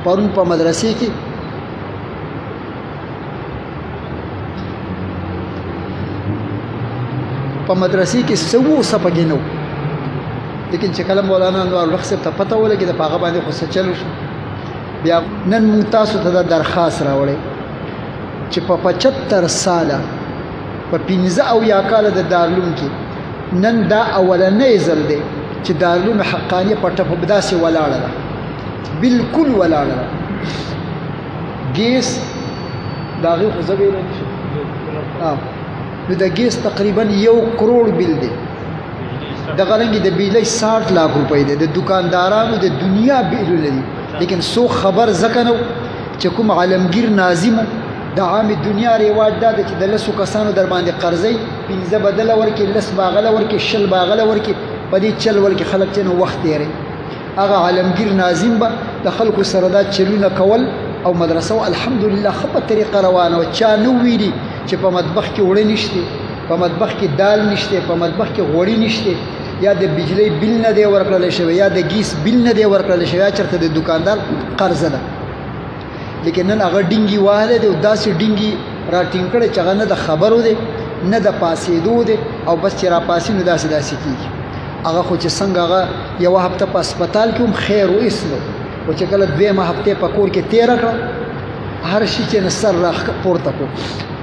پرون په مدرسې کې سوو سپګې نو لیکن چې کله مولانا انوار الحق صاحب ته پته ولګېده په هغه باندې خو څه چلو شو بیا نن موږ تاسو ته دا درخواست راوړی چې په 75 ساله په 15 او یا کاله د دارالعلوم کې نن دا اولنی ځل دی چې دارالعلوم حقانیه په ټپه داسې ولاړه ده بالکل ولاړه ده ګیس د هغې خو زه ویلی نه شم نو د ګیس تقریبا 1 کروڑ بل دی دغه رنګې د بجلۍ 60 لاک روپۍ دی د دکاندارانو د دنیا بیلونه دي لیکن سو خبر ځکه نو چې کوم عالمگیر ناظم د عام دنیا رواج دا چې د لسو کسانو در باندې قرضې 15 بدله ورکې 10 باغله ورکې 20 باغله ورکې په دې چل ورکې خلک چې نو وخت تیری هغه عالمگیر ناظم به د خلکو سره دا چلونه کول او مدرسه الحمدلله ښه په طریقه روانه وه چا نه ویلي چې په مطبخ کې وړه نشته په مطبخ کې دال نشته په مطبخ کې غوړي نشته یا د بجلی بل نه دی ورکړل شوی یا د ګیس بل نه دی ورکړل شوی یا چرته د دکاندار قرض ده لیکن نن هغه ډینګي واله دی او داسې ډینګي را ټینګ کړی چې هغه نه د خبرو دی نه د پاسېدو دی او بس چې را پاسې نو داسې کېږي هغه خو چې څنګه هغه یوه هفته په هسپتال کې هم خیر و اسلو او چې کله 2 هفتې په کور کې تېره کړه هر شي چې نه سر را پورته کړو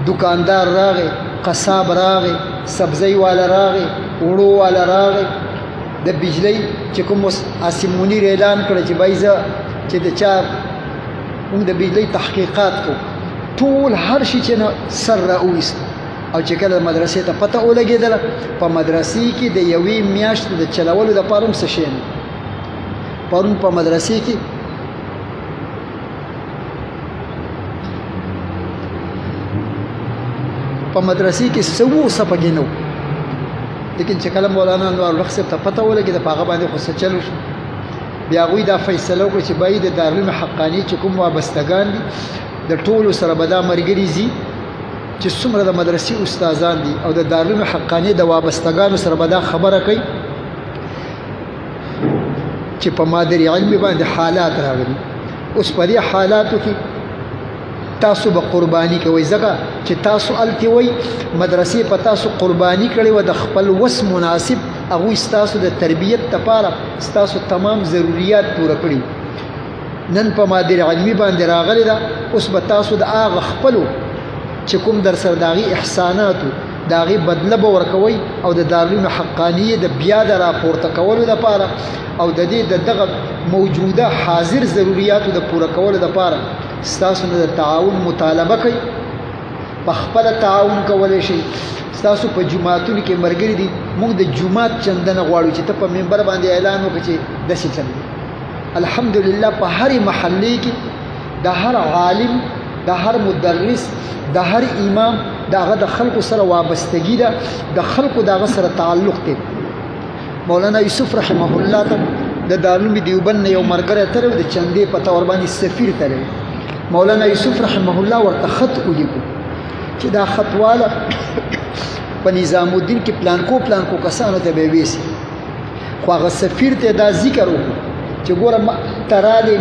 دکاندار راغی قصاب راغی سبزی والا راغی وړو والا راغی د بجلی چې کوم عاصم منیر اعلان کړی چې بای زه چې د چا موږ د بجلی تحقیقات کو ټول هر شي چې نه سر را وویست او چې کله مدرسې ته پته ولګېدله په مدرسې کې د یوې میاشتې د چلولو دپاره هم څه شی نه پرون په مدرسې کې سوو سپګې نو لیکن چې کله مولانا انوار الحق صاحب ته پته ولګېده په هغه باندې خو څه چلو شو بیا هغوی دا فیصله وکړه چې باید د دارالعلوم حقاني چې کوم وابستګان دي د ټولو سره به دا ملګري ځي چې څومره د مدرسې استادان دي او د دارالعلوم حقاني د وابستګانو سره به دا خبره کوي چې په مادري علمي باندې حالات راغلي اوس په دې حالاتو کې تاسو به قرباني کوئ ځکه چې تاسو هلتې وئ مدرسې په تاسو قرباني کړې وه د خپل وس مناسب هغوی ستاسو د تربیت دپاره ستاسو تمام ضروریات پوره کړي نن په مادر علمي باندې راغلې ده اوس به تاسو د هغه خپلو چې کوم در سره د هغې احساناتو د هغې بدله به ورکوئ او د دارالعلوم حقانیې د بیا د راپورته کولو دپاره او د دې د دغه موجوده حاضر ضروریاتو د پوره کولو دپاره ستاسو نه د تعاون مطالبه کوي په خپله تعاون کولی شئ ستاسو په جوماتونو کې ملګري دي موږ د جومات چنده نه غواړو چې ته په منبر باندې اعلان وکړې چې داسې چل دی الحمدلله په هرې محلې کې د هر عالم د هر مدرس د هر امام د هغه د خلکو سره وابستګي ده د خلکو د هغه سره تعلق دی مولانا یوسف رحمه الله ته د دارالعلوم دیوبند نه یو ملګری تللی د چندې په طور باندې سفیر تللی مولانا یوسف رحمه الله ورته خط ولیکو چې دا خطواله په نظام الدین کې پلانکو کسانو ته به ویسي خو هغه سفیر ته دا ذکر وکړو چې ګوره ترالی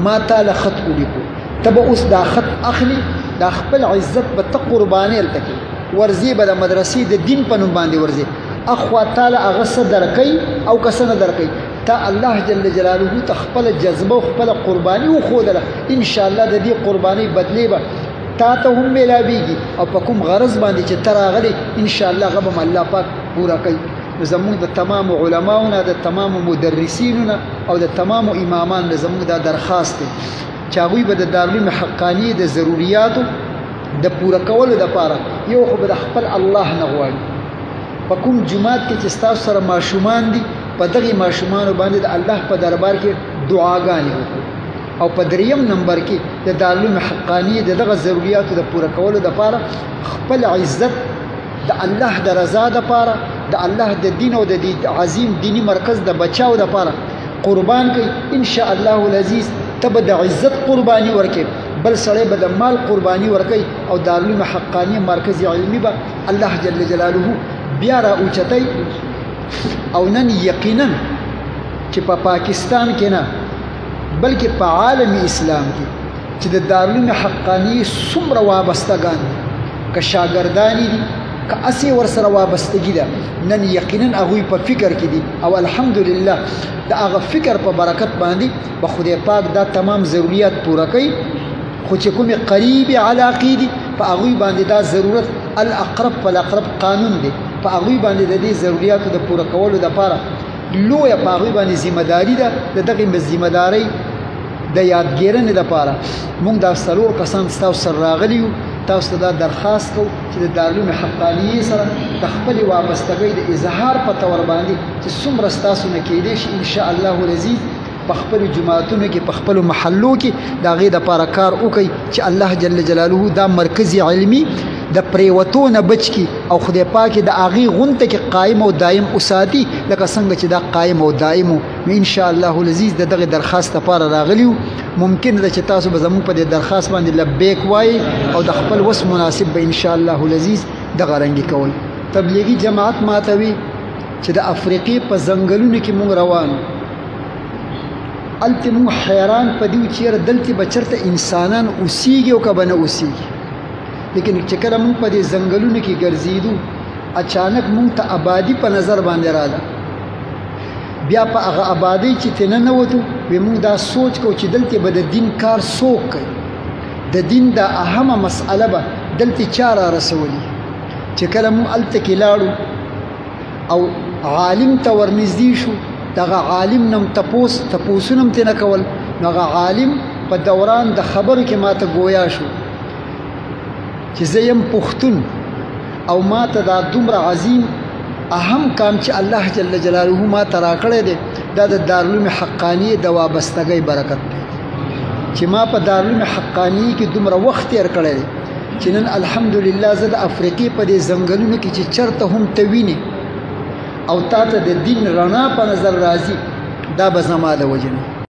ما تاله خط ولیکو ته به اوس دا خط اخلي دا خپل عزت به ته قرباني هلته کوي ورځې به د مدرسې د دین په نوم باندې ورځې اخوا تعالی هغه څه درکوي او که څه نه درکوي تا الله جل جلاله ته خپل جذبه او خپل قرباني وښودله انشاءالله د دې قربانۍ بدلې به تا ته هم میلاویږي او په کوم غرض باندې چې ته راغلی انشاءالله هغه به الله پاک پوره کوي نو زموږ د تمامو علماو نه د تمامو مدرسینو نه او د تمامو امامان نه زموږ دا درخواست دی چې هغوی به د دارالعلوم حقاني د ضروریاتو د پوره کولو دپاره یو خو به د خپل الله نه غواړي په کوم جومات کې چې ستاسو سره ماشومان دي په دغې ماشومانو باندې د الله په دربار کې دعاګانې وکړو او په 3م نمبر کې د دارالعلوم حقاني د دغه ضروریاتو د پوره کولو دپاره خپل عزت د الله د رضا دپاره د الله د دین او د عظیم دینی مرکز د بچاو دپاره قربان کوي انشاء الله العزیز ته به د عزت قرباني ورکوي بل سړی به د مال قرباني ورکوي او دارالعلوم حقاني مرکز علمي به الله جل جلاله بیا را اوچتی او نن یقینا چې په پاکستان کې نه بلکې په عالم اسلام کې چې د دارالعلوم حقانی څومره وابستګان دي که شاګردانی دي که اسی ورسره وابستګي ده نن یقینا هغوی په فکر کې دي او الحمدلله د هغه فکر په برکت باندې به خدای پاک دا تمام ضرورت پوره کوي خو چې کومې قریبې علاقې دي په هغوی باندې دا ضرورت الاقرب فالاقرب قانون دی په هغوی باندې د دې ضرورتو د پوره کولو دپاره لویه په هغوی باندې ذمهداري ده د دغې ذمهدارۍ د یادګیرنې دپاره موږ دا 4 کسان ستاسو سره راغلي یو تاسو ته دا درخواست کوو چې د دارالعلوم حقانیې سره د خپلې وابستګۍ د اظهار په طور باندې چې څومره ستاسو نه کیدی شي انشاءالله العزیز په خپلو جماعتونو کې په خپلو محلو کې د هغې دپاره کار وکړئ چې الله جل جلاله دا مرکز علمي د پریوتو نه بچ کی او خدای پاک د هغې غونته کې قایم او دایم وساتي لکه څنګه چې دا قایم او دایم و ان شاء الله العزیز د دغه درخواست لپاره راغلی یو ممکن ده چې تاسو به زموږ په دې درخواست باندې لبیک وایي او د خپل وس مناسب به ان شاء الله العزیز دغه رنګي کوئ تبلیغي جماعت ماتوي چې د افریقې په ځنګلونو کې مونږ روان الته مونږ حیران په دې چې دلته بچرته انسانان اوسېږي او که به نه اوسېږي لیکن چې کله مونږ په دې ځنګلونو کې ګرځېدو اچانک مونږ ته آبادي په نظر باندې راغله بیا په هغه آبادۍ چې ترې ننوتو وی مونږ دا سوچ کوو چې دلته به د دین کار څوک کوي د دین دا اهمه مسئله به دلته چا را رسولي چې کله مونږ هلته کې لاړو او عالم ته ورنږدې شو دغه عالم نم تپوسونه هم ترې نه کول نو هغه عالم په دوران د خبرو کې ماته ګویا شو چې زه یم پښتون او ما ته دا دومره عظیم اهم کام چې الله جل جلاله ما ته راکړی دی دا د دارالعلوم حقانیې د وابستګۍ برکت دی چې ما په دارالعلوم حقانیې کې دومره وخت تیر کړی دی چې نن الحمدلله زه د افریقې په دې ځنګلونو کې چې چرته هم ته وینې او تا ته د دین رڼا په نظر راځي دا به زما د وجې نه